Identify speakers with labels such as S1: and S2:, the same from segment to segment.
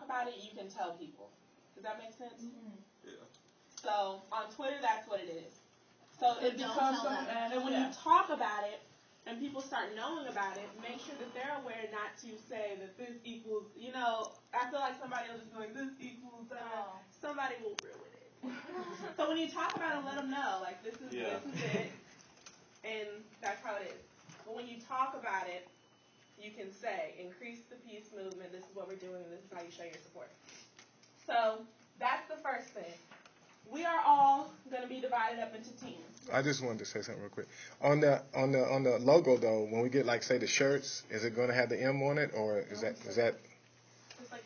S1: about it, you can tell people. Does that make sense?
S2: Mm-hmm.
S3: Yeah.
S1: So on Twitter, that's what it is. So it becomes something, and when you
S2: Yeah.
S1: talk about it, and people start knowing about it, make sure that they're aware not to say that this equals, you know, I feel like somebody else is going, this equals, somebody will ruin it. So when you talk about it, let them know, like, this is it, and that's how it is. But when you talk about it, you can say, increase the peace movement, this is what we're doing, and this is how you show your support. So that's the first thing. We are all going to be divided up into teams.
S4: I just wanted to say something real quick. On the logo though, when we get like say the shirts, is it going to have the M on it, or is that
S1: just like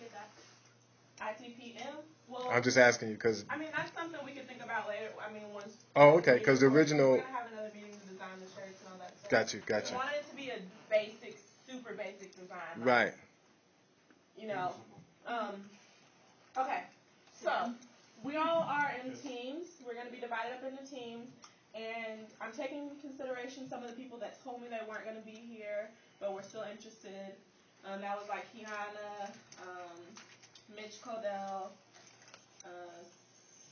S1: it does? iTpM? Well,
S4: I'm just asking you because.
S1: I mean, that's something we could think about later. I mean, once.
S4: Oh, okay. Because the original.
S1: We're gonna have another meeting to design the shirts and all that stuff.
S4: Got you.
S1: We wanted it to be a basic, super basic design. Like,
S4: right.
S1: You know. Okay. So we all are in teams. We're going to be divided up into teams. And I'm taking into consideration some of the people that told me they weren't going to be here, but were still interested. That was like Kiana, Mitch Codell,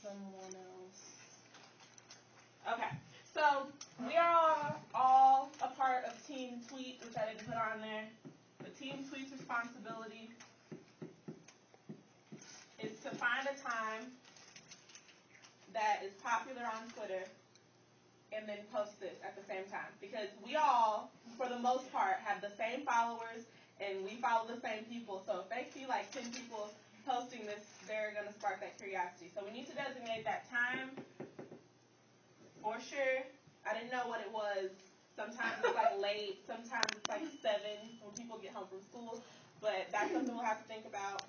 S1: someone else. Okay, so we are all a part of Team Tweet, which I didn't put on there. The Team Tweet's responsibility is to find a time that is popular on Twitter and then post this at the same time. Because we all, for the most part, have the same followers and we follow the same people. So if they see like 10 people posting this, they're going to spark that curiosity. So we need to designate that time for sure. I didn't know what it was. Sometimes it's like late. Sometimes it's like 7 when people get home from school. But that's something we'll have to think about.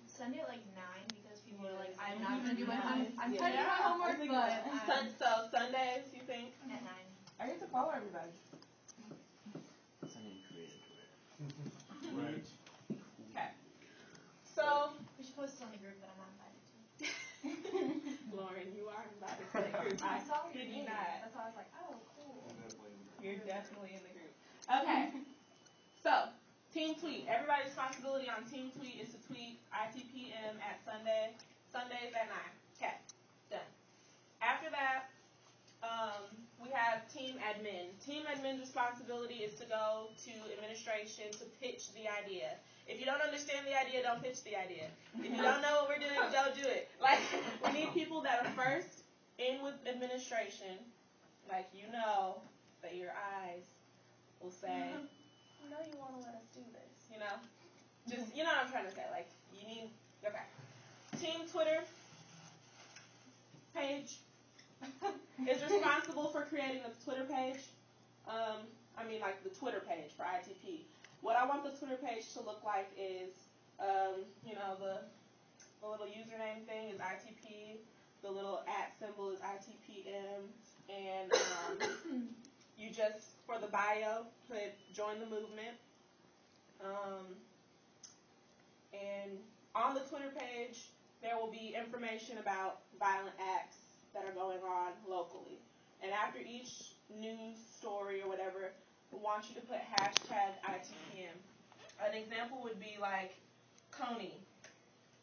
S2: Sunday at like 9 because people are like, I'm not going to do my homework. I'm trying to do my homework, but...
S1: So Sundays, you think?
S2: At 9.
S5: I get to follow everybody.
S3: Sunday creative Twitter.
S1: Right. Okay. So...
S2: We should post it on the group that I'm not invited to.
S1: Lauren, you are invited to the group.
S2: I saw your
S1: kid you
S2: name.
S1: not.
S2: That's why I was like, oh, cool.
S1: You're definitely in the group. Okay. So... Team Tweet. Everybody's responsibility on Team Tweet is to tweet iTpM at Sundays at 9. Okay, done. After that, we have Team Admin. Team Admin's responsibility is to go to administration to pitch the idea. If you don't understand the idea, don't pitch the idea. If you don't know what we're doing, don't do it. Like, we need people that are first in with administration. Like, you know that your eyes will say, you know you want to let us do this, you know? Just, you know what I'm trying to say. Like, you need, okay. Team Twitter page is responsible for creating the Twitter page. Like the Twitter page for ITP. What I want the Twitter page to look like is, the little username thing is ITP. The little @ symbol is ITPM. And you just, for the bio, put join the movement. And on the Twitter page, there will be information about violent acts that are going on locally. And after each news story or whatever, we want you to put #ITPM. An example would be like Coney.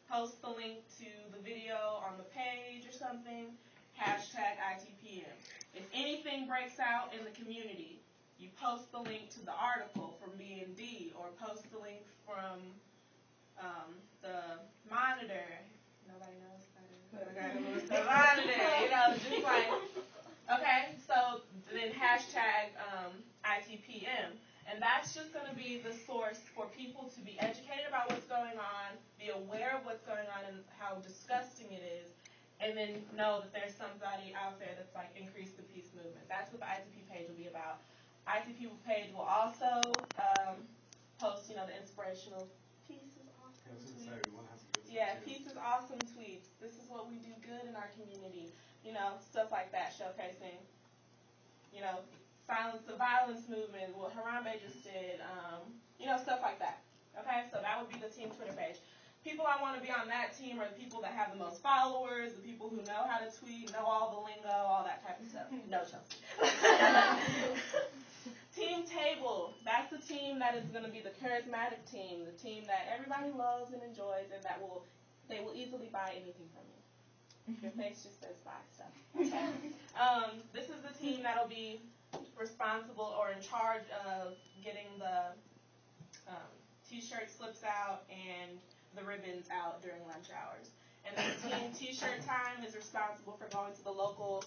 S1: Post the link to the video on the page or something, #ITPM. If anything breaks out in the community, you post the link to the article from B&D or post the link from the Monitor. Nobody knows that. Okay, the Monitor, just like, okay, so then #ITPM. And that's just going to be the source for people to be educated about what's going on, be aware of what's going on and how disgusting it is, and then know that there's somebody out there that's like, increase the peace movement. That's what the ITP page will be about. ITP page will also post, the inspirational peace is awesome tweets. Yeah, peace is awesome tweets. This is what we do good in our community. Stuff like that, showcasing, silence the violence movement, what Harambe just did, stuff like that. Okay, so that would be the team Twitter page. People I want to be on that team are the people that have the most followers, the people who know how to tweet, know all the lingo, all that type of stuff. No, Chelsea. Team team table. That's the team that is going to be the charismatic team, the team that everybody loves and enjoys, and they will easily buy anything from you. Your face just says buy stuff. Okay. This is the team that'll be responsible or in charge of getting the t-shirt slips out and the ribbons out during lunch hours. And then the team t-shirt time is responsible for going to the local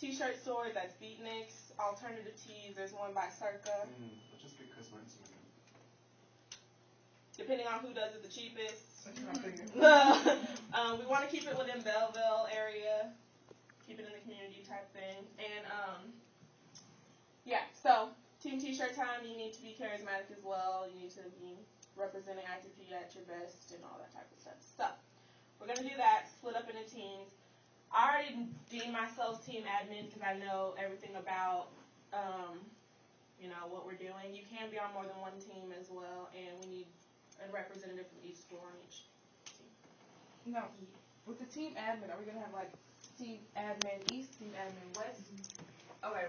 S1: t-shirt stores. That's Beatniks, Alternative Tees. There's one by Circa.
S3: Let's just get Chris Martin.
S1: Depending on who does it the cheapest. We want to keep it within Belleville area. Keep it in the community type thing. And so team t-shirt time, you need to be charismatic as well. You need to be representing ITP at your best and all that type of stuff. So we're going to do that, split up into teams. I already deem myself team admin because I know everything about, what we're doing. You can be on more than one team as well, and we need a representative from each school on each team.
S5: Now, with the team admin, are we going to have, team admin East, team admin West? Okay,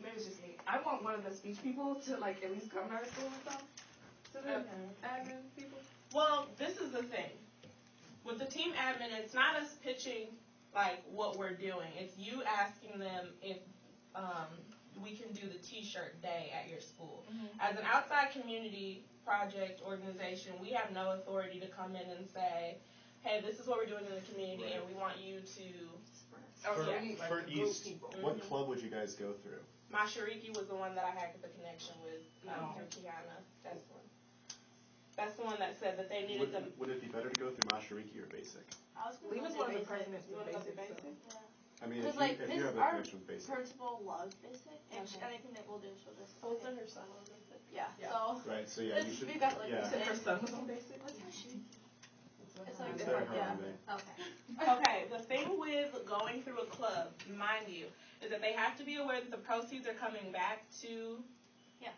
S5: maybe it's just me. I want one of the speech people to, at least come to our school and stuff. So the admin people?
S1: Well, this is the thing. With the team admin, it's not us pitching what we're doing. It's you asking them if we can do the t-shirt day at your school. As an outside community project organization, we have no authority to come in and say, hey, this is what we're doing in the community, and we want you to
S3: for East, what club would you guys go through?
S1: Mashariki was the one that I had the connection with through Kiana. That's the one that said that they needed them.
S3: Would it be better to go through Mashariki or Basic?
S5: Lena's one of the presidents
S1: You
S5: of
S1: want to go
S5: Basic.
S1: to Basic?
S5: So.
S3: I mean, if you have a connection with Basic.
S2: Principal loves Basic, and anything that we'll do, she'll just.
S1: Also, her son was Basic.
S2: Yeah.
S1: So.
S3: Right. So yeah, you should.
S2: We've got
S5: Her son was on Basic.
S2: It's
S1: Okay, the thing with going through a club, mind you, is that they have to be aware that the proceeds are coming back to.
S2: Yeah.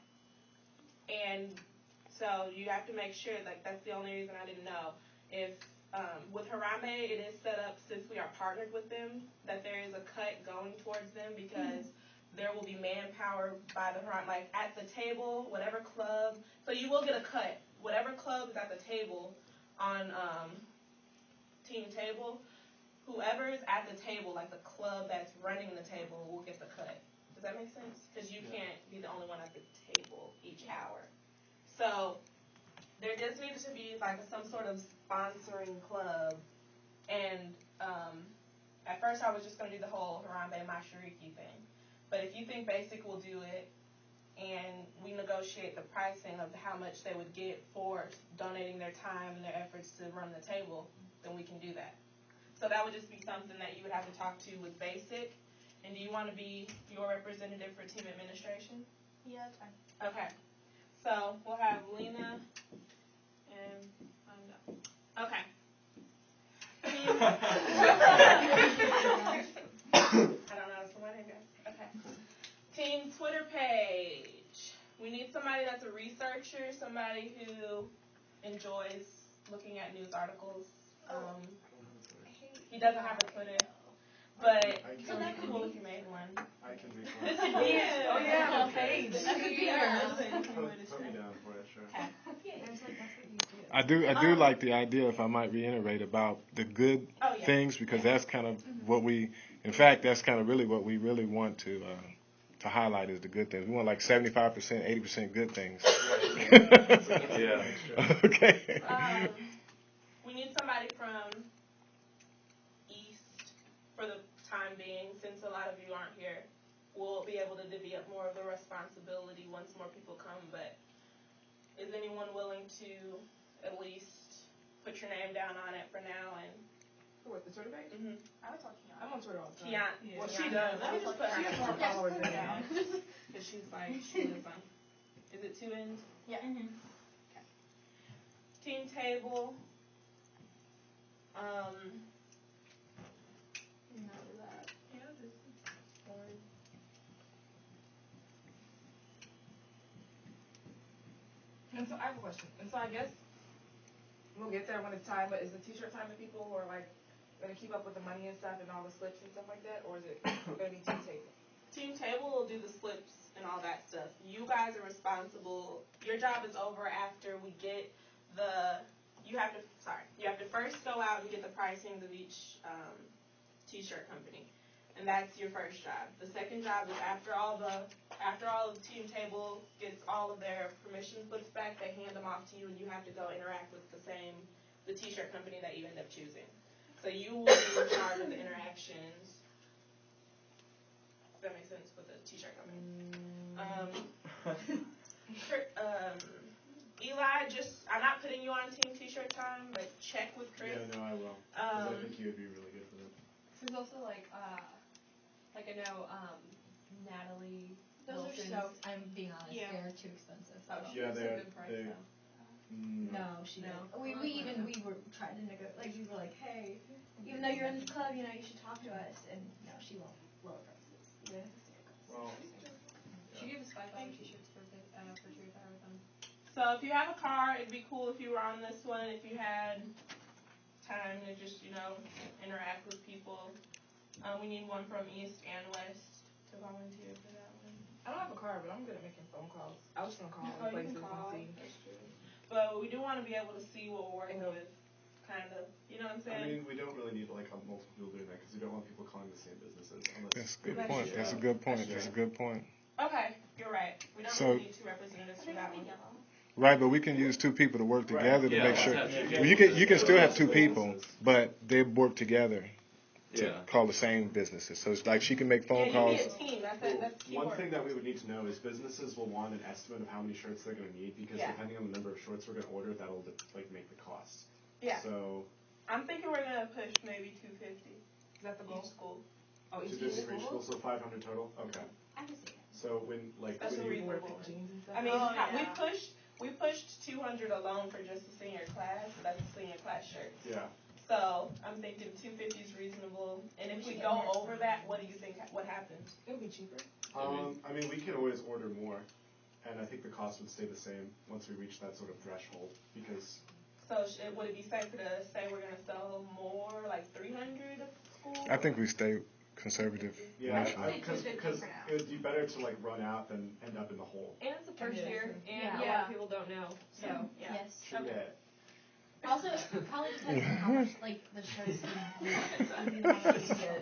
S1: And so you have to make sure, that's the only reason I didn't know. If with Harambe, it is set up, since we are partnered with them, that there is a cut going towards them because there will be manpower by the Harambe, at the table, whatever club. So you will get a cut. Whatever club is at the table on team table, whoever is at the table, the club that's running the table, will get the cut. Does that make sense? Because you can't be the only one at the table each hour. So there just needs to be some sort of sponsoring club. And at first I was just going to do the whole Harambe Mashariki thing. But if you think Basic will do it, and we negotiate the pricing of how much they would get for donating their time and their efforts to run the table, then we can do that. So that would just be something that you would have to talk to with Basic. And do you want to be your representative for team administration?
S2: Yeah, that's fine.
S1: Okay. So we'll have Lena and I'm done. Okay. I don't know. It's the one guys. Okay. Team Twitter page. We need somebody that's a researcher, somebody who enjoys looking at news articles. He doesn't have a Twitter, but it would be cool if you made one.
S3: I can make one.
S1: This could be it.
S5: Oh yeah, page.
S2: That could be ours.
S3: Put me down for it, sure.
S4: I do like the idea, if I might reiterate, about the good things, because that's kind of what we, in fact, that's kind of really what we really want to highlight is the good things. We want 75%, 80% good things.
S3: Yeah.
S4: Okay.
S1: We need somebody from East for the time being, since a lot of you aren't here. We'll be able to divvy up more of the responsibility once more people come, but is anyone willing to at least put your name down on it for now? And
S5: For what, the Twitter page?
S2: I would talk to you.
S5: I'm on Twitter all the time.
S1: Kiana.
S5: Well, she does.
S1: Let me just put
S5: She has more followers than
S1: down.
S5: me.
S1: Because she's she lives on. Is it 2 ends?
S2: Yeah.
S1: Okay. Team table. That. Yeah, this is boring.
S5: And so I have a question. And so I guess we'll get there when it's time, but is the t-shirt time the people who are going to keep up with the money and stuff and all the slips and stuff like that, or is it going to be team table?
S1: Team Table will do the slips and all that stuff. You guys are responsible. Your job is over after we get you have to first go out and get the pricings of each t-shirt company. And that's your first job. The second job is after all of Team Table gets all of their permission slips back, they hand them off to you, and you have to go interact with the t-shirt company that you end up choosing. So you will be in charge of the interactions. Does that make sense with the t-shirt company? Eli, I'm not putting you on team t-shirt time, but check with Chris.
S3: Yeah, no, I will. Because I think you would be really good for them.
S2: There's also like I know, Natalie.
S5: Those
S2: Wilson's,
S5: are so.
S2: I'm being honest, they're too expensive. So
S3: Yeah,
S2: they're a good price though.
S5: No, we were trying to negotiate. Like we were like, hey, even though you're in this club, you should talk to us. And no, she won't lower prices. Yeah.
S3: Well,
S2: She gave us $5 t-shirts for Tree Marathon.
S1: So if you have a car, it'd be cool if you were on this one. If you had time to just interact with people. We need one from East and West to volunteer for that one.
S5: I don't have a car, but I'm good at making phone calls. I was just gonna call places and see.
S1: That's true. But we do want to be able to see what we're working with, kind of. You know what I'm saying?
S3: I mean, we don't really need multiple people doing that because we don't want people calling the same businesses.
S4: That's a good point. That's a good point. That's a good point.
S1: Okay, you're right. We don't really need two representatives for that one.
S4: Right, but we can use two people to work together to make sure.
S3: Yeah.
S4: Well, you can still have two people, but they work together to call the same businesses. So it's like she can make phone calls.
S1: You need a team. That's
S3: one thing that we would need to know is businesses will want an estimate of how many shirts they're going to need because depending on the number of shirts we're going to order, that'll make the cost.
S1: Yeah.
S3: So
S1: I'm thinking we're going to push maybe 250.
S5: Is that the goal?
S1: Each school.
S5: Oh, each
S3: school, so 500 total. Okay.
S2: I can see that.
S3: So
S1: that's a reasonable. I mean, we pushed 200 alone for just the senior class. So that's the senior class shirts.
S3: Yeah.
S1: So I'm thinking 250 is reasonable. And if we go over that, what do you think? What happens?
S5: It'll be cheaper.
S3: I mean, we can always order more, and I think the cost would stay the same once we reach that sort of threshold. Because.
S1: So would it be safer to say we're going to sell more, like 300 schools?
S4: I think we stay conservative.
S3: Yeah, because it would be better to run out than end up in the hole.
S1: And it's the first year, and
S2: a
S1: lot of people don't know. So
S2: yes.
S1: Okay.
S3: Yeah.
S2: Also, probably depends on how much the shirts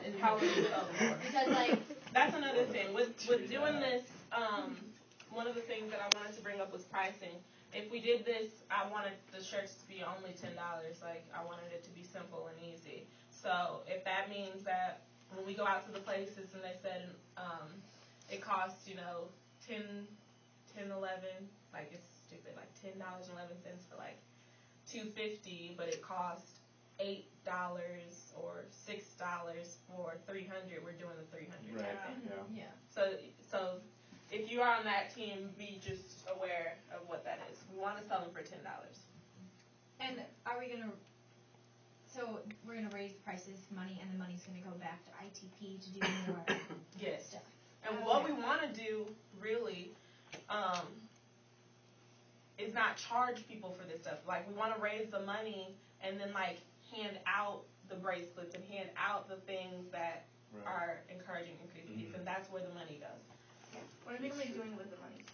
S2: and
S1: how we sell them.
S2: Because
S1: that's another thing with doing this. One of the things that I wanted to bring up was pricing. If we did this, I wanted the shirts to be only $10. I wanted it to be simple and easy. So if that means that when we go out to the places and they said it costs $10, $11, it's stupid, $10.11 for $250, but it costs $8 or $6 for 300. We're doing the 300.
S3: Right.
S2: Yeah.
S1: So if you are on that team, be just aware of what that is. We want to sell them for $10.
S2: And are we gonna? So we're gonna raise prices, money, and the money's gonna go back to iTp to do more
S1: yes.
S2: stuff.
S1: And what we want to do really is not charge people for this stuff. We want to raise the money and then hand out the bracelets and hand out the things that are encouraging increasing peace, and that's where the money goes.
S5: What are we doing with the money?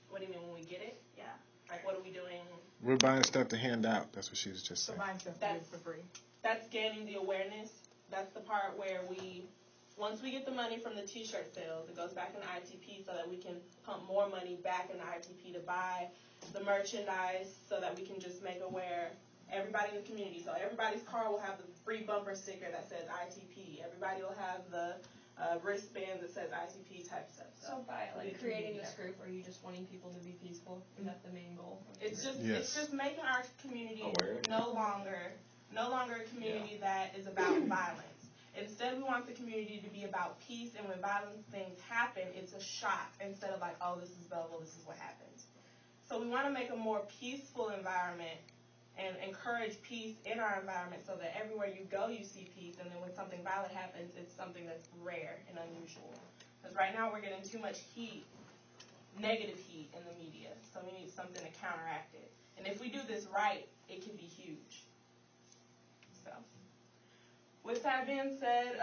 S1: What do you mean when we get it?
S5: Yeah.
S1: What are we doing?
S4: We're buying stuff to hand out. That's what she was just saying.
S5: Buying stuff for free.
S1: That's gaining the awareness. That's the part where once we get the money from the t-shirt sales, it goes back in ITP so that we can pump more money back in ITP to buy the merchandise so that we can just make aware everybody in the community. So everybody's car will have the free bumper sticker that says ITP. Everybody will have the wristband that says ITP type stuff.
S6: So by creating this group, are you just wanting people to be peaceful? Is that the main goal?
S1: It's just making our community no longer a community that is about violence. Instead, we want the community to be about peace, and when violent things happen, it's a shock instead of this is Belleville, this is what happens. So we want to make a more peaceful environment and encourage peace in our environment so that everywhere you go, you see peace, and then when something violent happens, it's something that's rare and unusual. Because right now we're getting too much heat, negative heat in the media, so we need something to counteract it. And if we do this right, it can be huge. So, with that being said,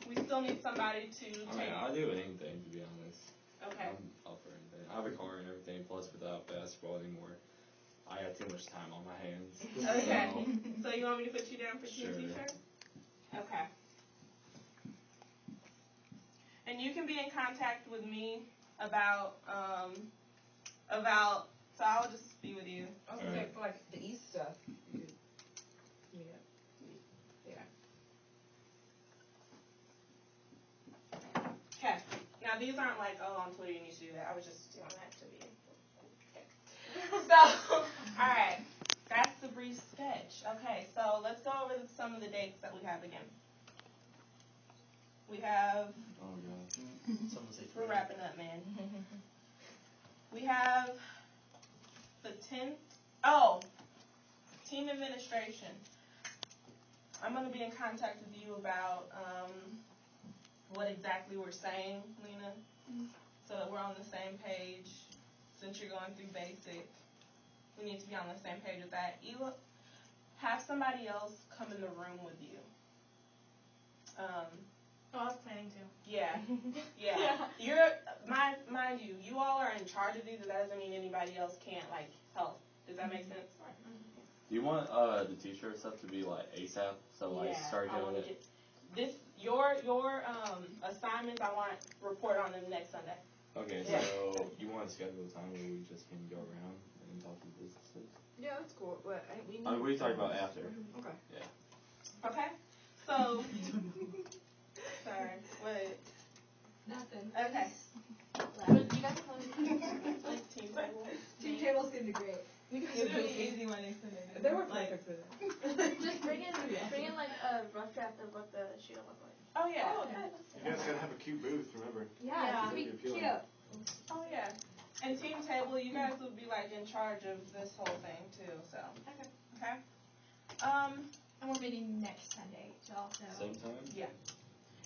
S1: we still need somebody to
S7: I
S1: take.
S7: mean, I'll do anything, to be honest.
S1: Okay.
S7: I'm up for anything. I have a car and everything, plus without basketball anymore, I have too much time on my hands.
S1: Okay. So you want me to put you down for team
S7: Sure.
S1: t-shirt? Okay. And you can be in contact with me about, so I'll just be with you.
S5: I was gonna say, for like the East stuff, you could,
S1: Okay. Now these aren't like, oh, on Twitter you need to do that. I was just doing that to be. Okay. So, alright. That's the brief sketch. Okay, so let's go over some of the dates that we have again. We have,
S7: Oh, God.
S1: we're wrapping up, man. We have the 10th. Oh, team administration. I'm going to be in contact with you about what exactly we're saying, Lena, so that we're on the same page. Since you're going through basic, we need to be on the same page with that. Ela, have somebody else come in the room with you.
S2: I was planning to.
S1: Yeah, yeah. You're, mind you, you all are in charge of these, but that doesn't mean anybody else can't like help. Does that make sense?
S7: Do you want the t-shirt stuff to be like ASAP? So like start
S1: I
S7: doing
S1: want
S7: it.
S1: This your assignments. I want report on them next Sunday.
S7: Okay,
S1: Yeah.
S7: so you want to schedule a time where we just can go around and talk to businesses?
S5: yeah, that's cool. But we need.
S7: We talk about after.
S5: Okay.
S7: Yeah.
S1: Okay. So. Sorry. Wait.
S2: Nothing.
S1: Okay.
S2: But you guys close.
S1: Team table.
S2: Team table's gonna be great.
S5: You guys
S1: It's
S5: are
S1: really
S5: busy.
S1: easy when they send it.
S5: They were
S1: like.
S5: perfect for that.
S6: Just bring in like a rough draft of what the shoot will look like.
S1: Oh yeah.
S6: Oh, okay.
S3: You guys gotta have a cute booth, remember?
S2: Yeah,
S3: It's
S2: it's
S3: gonna be
S2: cute.
S3: appealing.
S1: Oh yeah. And team table, you guys will be like in charge of this whole thing too. So.
S2: Okay.
S1: Okay.
S2: And we're meeting next Sunday to also.
S7: Same time?
S1: Yeah.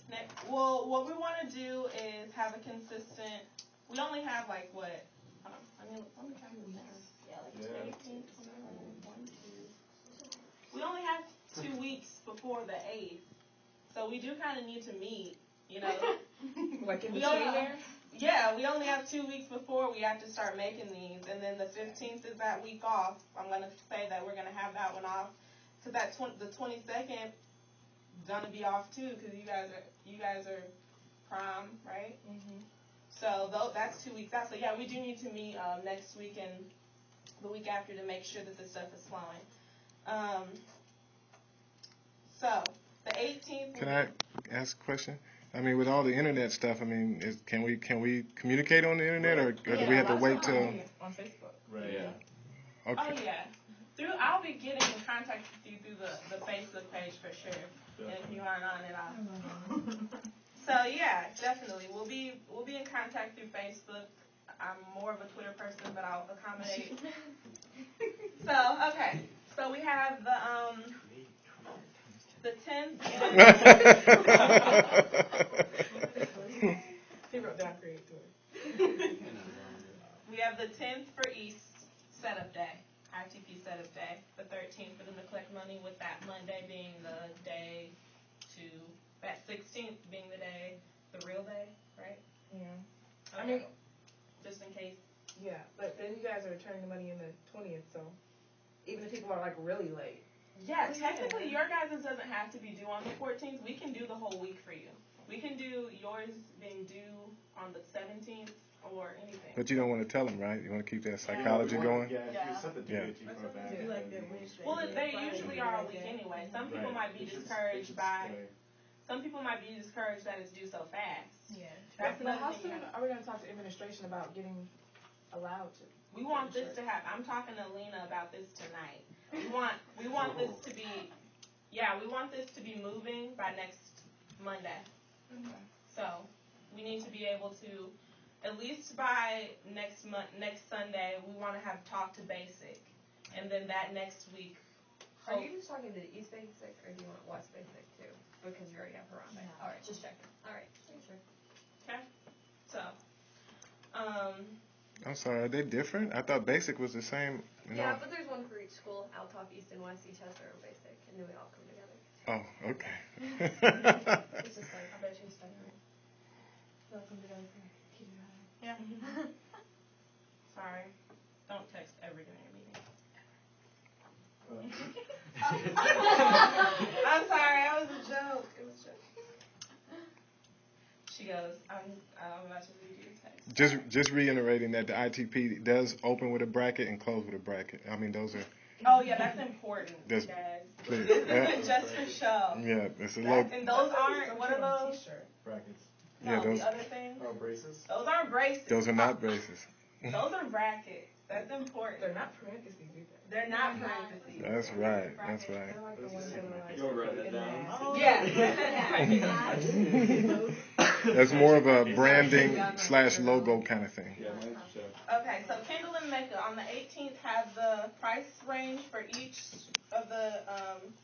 S1: Next, well, what we want to do is have a consistent. We only have like what? I mean, let me count this down. Yeah, like 18, 1, 2. We only have 2 weeks before the 8th, so we do kind of need to meet. You know.
S5: Like in
S1: we
S5: between
S1: only,
S5: there?
S1: Yeah, we only have 2 weeks before we have to start making these, and then the 15th is that week off. I'm gonna say that we're gonna have that one off, cause that the 22nd gonna be off too, cause you guys are prom, right?
S5: Mm-hmm.
S1: So that's 2 weeks out. So yeah, we do need to meet next week and the week after to make sure that this stuff is flowing. So the 18th.
S4: Can I ask a question? I mean, with all the internet stuff, I mean, can we communicate on the internet, or do we have to wait till?
S5: On Facebook.
S3: Right.
S7: Yeah.
S4: Okay.
S1: Oh yeah. I'll be getting in contact with you through the Facebook page for sure. And if you aren't on it, I'll. So yeah, definitely. We'll be in contact through Facebook. I'm more of a Twitter person, but I'll accommodate. So okay. So we have the 10th.
S5: He wrote down create Twitter.
S1: We have the 10th for East setup day, iTp setup day. The 13th for them to collect money, with that Monday being the day to that 16th being the real day, right?
S5: Yeah.
S1: Okay.
S5: I mean,
S1: just in case.
S5: yeah, but then you guys are returning the money in the 20th, so even if people are like really late.
S1: Yeah, technically your guys' doesn't have to be due on the 14th. We can do the whole week for you. We can do yours being due on the 17th or anything.
S4: But you don't want to tell them, right? You want to keep that psychology going.
S3: Yeah, if you set the due date too far back.
S1: Well, they usually are a week anyway. Some people might be discouraged some people might be discouraged that it's due so fast.
S2: Yeah.
S1: That's
S5: But how
S1: another thing.
S5: soon are we going to talk to administration about getting allowed to?
S1: We want this to happen. I'm talking to Lena about this tonight. We want this to be, we want this to be moving by next Monday.
S5: Okay.
S1: So we need to be able to, at least by next Sunday, we want to have talked to Basic, and then that next week.
S6: Are you just talking to the East Basic, or do you want West Basic too? Because you already have her on there.
S2: No.
S6: Alright, just checking. Alright, sure.
S1: Okay. So,
S4: I'm sorry, are they different? I thought basic was the same.
S6: Yeah, but there's one for each school. Altop, East, and West each has their own basic, and then we all come together.
S4: Oh, okay.
S6: It's just like, I bet you study it. We all come together for kindergarten.
S1: Yeah. Sorry. Don't text ever during a meeting. I'm sorry, that was a joke. It was a joke. She goes, I'm about to read you the text.
S4: Just reiterating that the ITP does open with a bracket and close with a bracket. I mean, those are.
S1: Oh yeah, that's important,
S4: That's,
S1: guys.
S4: please.
S1: This isn't just for show.
S4: Yeah, it's a low.
S1: And those aren't. What are those?
S3: Brackets.
S1: No,
S4: Yeah, those.
S1: the other thing.
S3: Oh, braces?
S1: Those aren't braces.
S4: Those are not braces.
S1: Those are brackets. That's important.
S5: They're not parentheses either.
S1: They're not parentheses.
S4: That's right. That's right.
S5: They're like the ones that are like.
S7: You'll write that down.
S1: Oh, yeah.
S4: That's more of a branding / logo kind of thing.
S7: Yeah, mine's show.
S1: Okay, so Kendall and Mecca on the 18th have the price range for each of the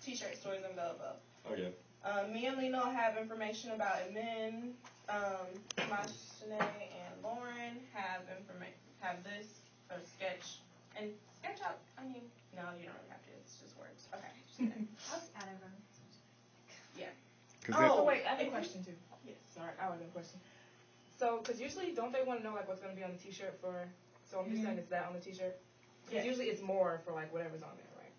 S1: t-shirt stores in Belleville.
S7: Okay.
S1: Me and Lena will have information about admin. Mashane and Lauren have this or sketch and sketch out. I mean, no, you don't really have to. It's just words. Okay. Just kidding.
S2: I'll just add everyone.
S1: Yeah.
S5: Oh, wait, I have a question too.
S1: Yes.
S5: Sorry, I have a question. So, because usually don't they want to know like what's going to be on the t-shirt for? So I'm just saying it's that on the t-shirt. Because usually it's more for like whatever's on there, right?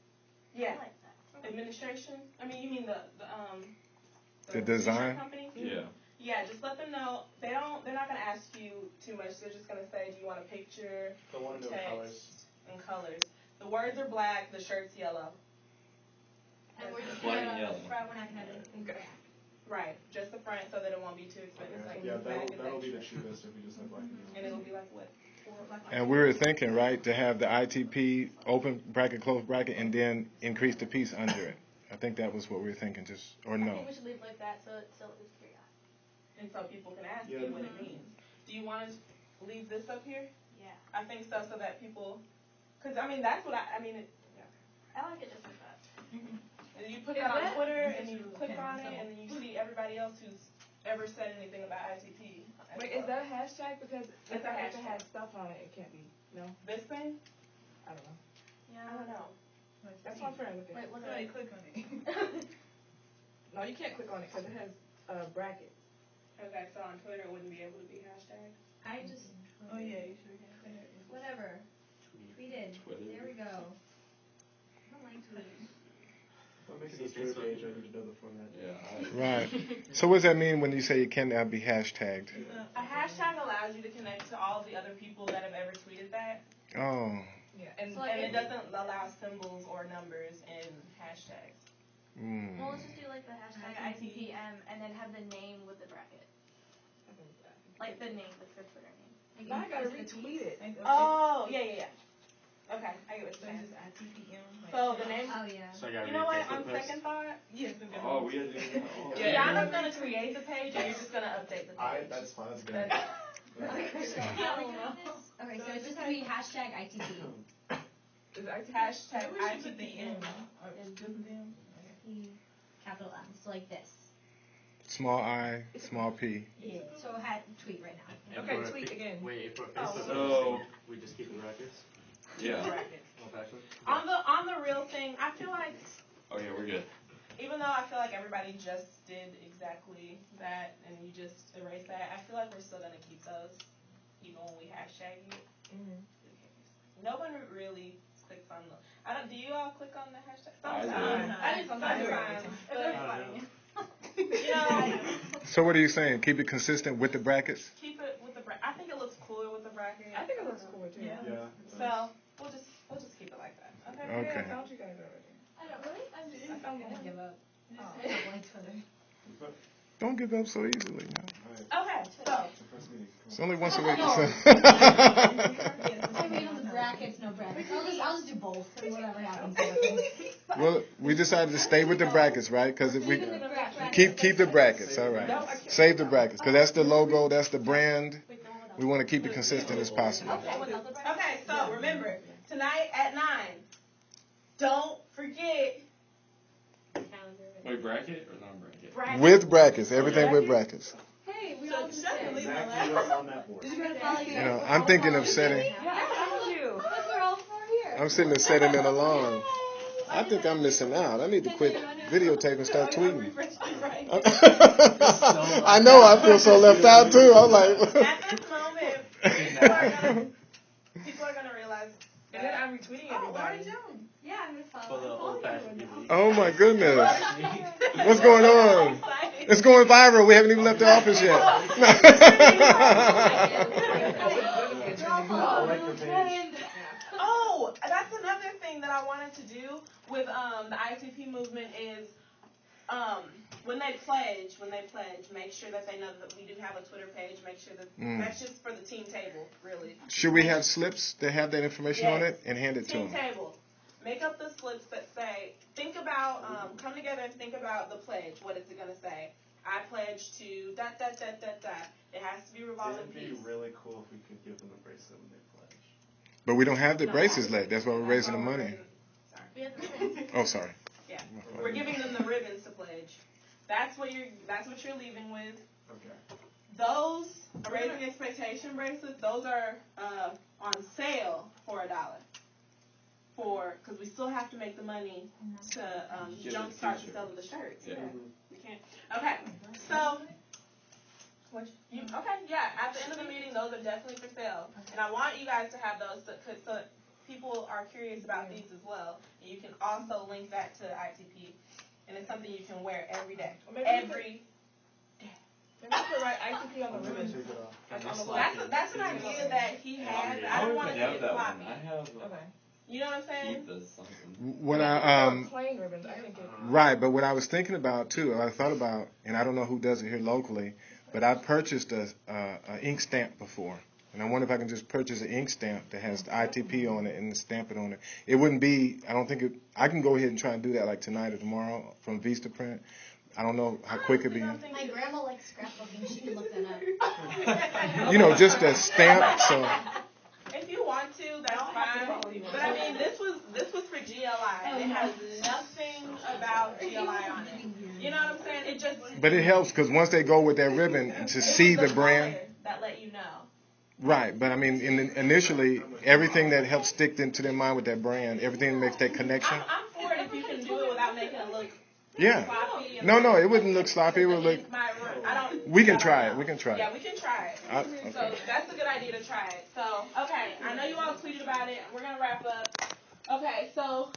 S1: Yeah.
S2: I like that.
S1: Administration. I mean, you mean the
S4: design?
S1: t-shirt company?
S7: Yeah.
S1: Yeah, just let them know. They're not gonna ask you too much. They're just gonna say, do you want a picture,
S3: They'll want to know
S1: text,
S3: colors.
S1: and colors. The words are black. The shirt's yellow.
S2: And we're just
S7: Black and
S2: gonna
S7: yellow.
S2: front, we're not gonna have anything
S5: Okay.
S2: back.
S1: Right, just the front, so that it won't be too expensive. Like
S3: Yeah,
S1: the back is
S3: that'll be the
S1: extra.
S3: cheapest if we just have black and yellow.
S1: And it'll be like what?
S4: And we were thinking, right, to have the ITP open bracket, close bracket, and then increase the piece under it. I think that was what we were thinking, or
S6: I
S4: no.
S6: think we should leave it like that so it still is curiosity.
S1: And so people can ask
S3: Yeah.
S1: you what it means. Do you want to leave this up here?
S2: Yeah.
S1: I think so that people, because I mean that's what I mean.
S6: I like it just like that.
S1: And you put that on Twitter and you click on it and then you see everybody else who's ever said anything about ITP.
S5: Wait, is that a hashtag? Because
S1: It's
S5: if
S1: a
S5: it
S1: hashtag.
S5: has stuff on it, it can't be. No?
S1: This thing?
S5: I don't know.
S6: Yeah.
S1: I don't know.
S5: That's what I'm trying to look at.
S6: Wait, look at it.
S5: Click on it. No, you can't click on it because it has brackets.
S1: Okay, so on Twitter it wouldn't be able to be hashtag.
S2: I just.
S1: Oh yeah, you sure can.
S2: Whatever. Tweeted.
S7: Tweeted.
S2: There we go. I don't like tweeting.
S3: I'll make it this Twitter page. I need to know the format.
S7: Yeah.
S4: Right. So what does that mean when you say it cannot be hashtagged?
S1: A hashtag allows you to connect to all the other people that have ever tweeted that.
S4: Oh.
S5: Yeah, and
S2: So, like,
S1: And it doesn't allow symbols or numbers in hashtags.
S4: Mm.
S6: Well, let's just do like the hashtag ITPM and then have the name with the bracket. Like the name, like the Twitter name.
S5: now I gotta retweet it.
S1: Oh, yeah. Okay, I get what you're saying. So the name.
S2: Oh yeah.
S7: So I gotta
S1: You know what?
S7: read
S1: On
S7: Facebook posts?
S1: second thought, yes.
S7: Oh, we had to do that. Oh,
S1: Kiana's gonna create the page, and you're just gonna update the page.
S3: That's fine. That's good.
S2: So how are we doing this? Okay, so it's just gonna be hashtag ITP.
S5: Is it ITP?
S1: Hashtag ITPM.
S2: Capital M. So like this.
S4: Small I, small P.
S2: Yeah. So tweet right now.
S5: Okay, tweet again.
S8: Wait, if we're
S7: So-
S8: we just keep the brackets?
S7: Yeah.
S8: Oh, actually?
S1: On the real thing, I feel like
S7: Okay, we're good.
S1: even though I feel like everybody just did exactly that and you just erased that, I feel like we're still gonna keep those even when we hashtag it.
S5: Mm-hmm.
S1: No one really clicks on the. I don't. Do you all click on the hashtag?
S7: I do.
S1: Sometimes. I do
S5: Sometimes.
S1: sometimes.
S6: They're
S1: But
S6: funny.
S1: you know,
S4: So what are you saying? Keep it consistent with the brackets?
S1: keep it with the bracket. I think it looks cooler with the bracket.
S5: I think it looks cool too.
S1: Yeah.
S3: Yeah.
S1: So we'll just keep it like that. Okay.
S4: Okay.
S5: I found you guys already.
S6: I don't really. I'm just.
S5: I found
S2: I'm gonna
S5: one.
S2: give up. I don't like Twitter.
S4: Don't give up so easily. No.
S1: Okay. So
S3: First meeting.
S4: It's only once a week.
S2: I read on the brackets, no brackets. I'll just do both. And whatever happens.
S4: Well, we decided to stay with the brackets, right? Because if we
S2: Even the brackets.
S4: keep the brackets, all right. Save the brackets, because that's the logo, that's the brand. We want to keep it consistent as possible.
S1: okay. So remember tonight at 9. Don't forget.
S7: Wait, bracket or non-bracket?
S1: Bracket.
S4: With brackets, everything with brackets.
S6: Hey, we all
S3: Exactly what's on that board.
S4: You know, I'm thinking of setting.
S5: Yeah, I told you.
S2: Because we're all four here.
S4: I'm sitting there setting an alarm. I think I'm missing out. I need to quit videotaping and start tweeting. I know. I feel so left out too. I'm like.
S1: At this moment, people are gonna realize.
S5: And then I'm retweeting everybody.
S2: Yeah, I'm going to
S8: For
S2: follow.
S8: the old-fashioned people.
S4: Oh my goodness. What's going on? It's going viral. We haven't even left the office yet.
S1: Oh, that's another thing that I wanted to do with the ITP movement is when they pledge, make sure that they know that we do have a Twitter page. Make sure that that's just for the team table, really.
S4: Should we have slips that have that information on it and hand it to
S1: Team
S4: them?
S1: table. Make up the slips that say, think about, come together and think about the pledge. What is it going to say? I pledge to ... It has to be revolving
S3: It'd be
S1: peace.
S3: really cool if we could give them a bracelet when they pledge.
S4: But we don't have the braces yet. That's why we're raising the money.
S1: Sorry.
S4: Oh, sorry.
S1: Yeah. We're giving them the ribbons to pledge. That's what you're leaving with.
S3: Okay.
S1: Those raising expectation bracelets, those are on sale for $1. Because we still have to make the money to jumpstart the sale of the shirts.
S7: Yeah.
S1: We can't. Okay. So, at the end of the meeting, those are definitely for sale. And I want you guys to have those so people are curious about these as well. And you can also link that to ITP. And it's something you can wear every day. Every day.
S5: Maybe we could write ITP on the ribbon.
S1: That's an idea that he had. I don't want to see it floppy.
S7: I have.
S5: Okay.
S1: You know what I'm saying?
S7: Keep this something.
S4: What
S5: Plain ribbons, I think it.
S4: Right, but what I was thinking about too, I thought about, and I don't know who does it here locally, but I purchased a ink stamp before, and I wonder if I can just purchase an ink stamp that has the ITP on it and stamp it on it. It wouldn't be. I don't think it. I can go ahead and try and do that like tonight or tomorrow from Vistaprint. I don't know how quick it'd be.
S2: My grandma likes scrapbooking. She can look that up.
S4: You know, just a stamp. So.
S1: If you want to, that's fine. But I mean, this was for GLI, and it has nothing about GLI on it. You know what I'm saying? It just.
S4: But it helps because once they go with that ribbon to see the brand.
S1: That let you know.
S4: Right, but I mean, initially, everything that helps stick into their mind with that brand, everything that makes that connection.
S1: I'm for it if you can do it without making it look.
S4: Yeah.
S1: Sloppy.
S4: No, it wouldn't look sloppy. It would look. We can try it. We can try it.
S1: Yeah, we can try it.
S4: Okay.
S1: So that's a good idea to try it. So, okay, I know you all tweeted about it. We're going to wrap up. Okay, so